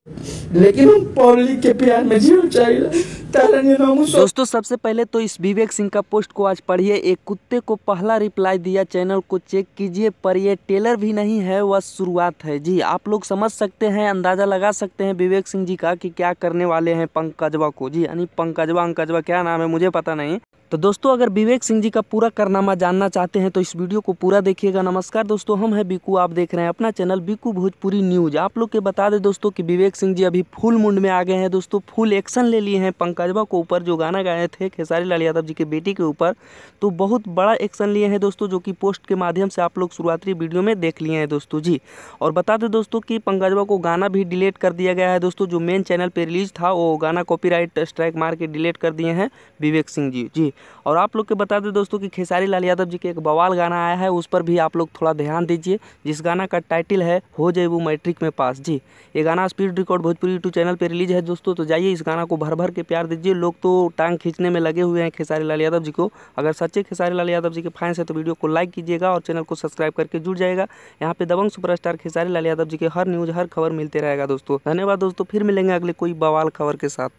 लेकिन हम पब्लिक के प्यार में जीना चाहिए। दोस्तों सबसे पहले तो इस विवेक सिंह का पोस्ट को आज पढ़िए। एक कुत्ते को पहला रिप्लाई दिया, चैनल को चेक कीजिए, पर ये टेलर भी नहीं है, वह शुरुआत है। जी आप लोग समझ सकते हैं, अंदाजा लगा सकते हैं विवेक सिंह जी का कि क्या करने वाले हैं पंकजवा को। जी यानी पंकजवा अंकजवा क्या नाम है मुझे पता नहीं। तो दोस्तों अगर विवेक सिंह जी का पूरा कारनामा जानना चाहते हैं तो इस वीडियो को पूरा देखिएगा। नमस्कार दोस्तों, हम हैं बीकू, आप देख रहे हैं अपना चैनल बीकू भोजपुरी न्यूज। आप लोग के बता दें दोस्तों कि विवेक सिंह जी अभी फुल मुंड में आ गए हैं दोस्तों, फुल एक्शन ले लिए हैं पंकजवा को ऊपर जो गाना गाए थे खेसारी लाल यादव जी के बेटी के ऊपर। तो बहुत बड़ा एक्शन लिए हैं दोस्तों, जो कि पोस्ट के माध्यम से आप लोग शुरुआती वीडियो में देख लिए हैं दोस्तों। जी और बता दें दोस्तों कि पंकजवा को गाना भी डिलीट कर दिया गया है दोस्तों। जो मेन चैनल पर रिलीज था वो गाना कॉपीराइट स्ट्राइक मार के डिलीट कर दिए हैं विवेक सिंह जी। जी और आप लोग के बता दें दोस्तों कि खेसारी लाल यादव जी के एक बवाल गाना आया है, उस पर भी आप लोग थोड़ा ध्यान दीजिए, जिस गाना का टाइटल है हो जाए वो मैट्रिक में पास। जी ये गाना speed record Bhojpuri YouTube channel पे रिलीज है दोस्तों। तो जाइए इस गाना को भर भर के प्यार दीजिए। लोग तो टांग खींचने में लगे हुए हैं खेसारी लाल यादव जी को। अगर सच्चे खेसारी लाल यादव जी के फैंस हैं तो वीडियो को लाइक कीजिएगा और चैनल को सब्सक्राइब करके जुड़ जाएगा। यहाँ पे दबंग सुपरस्टार खेसारी लाल यादव जी के हर न्यूज़ हर खबर मिलते रहेगा दोस्तों। धन्यवाद दोस्तों, फिर मिलेंगे अगले कोई बवाल खबर के साथ।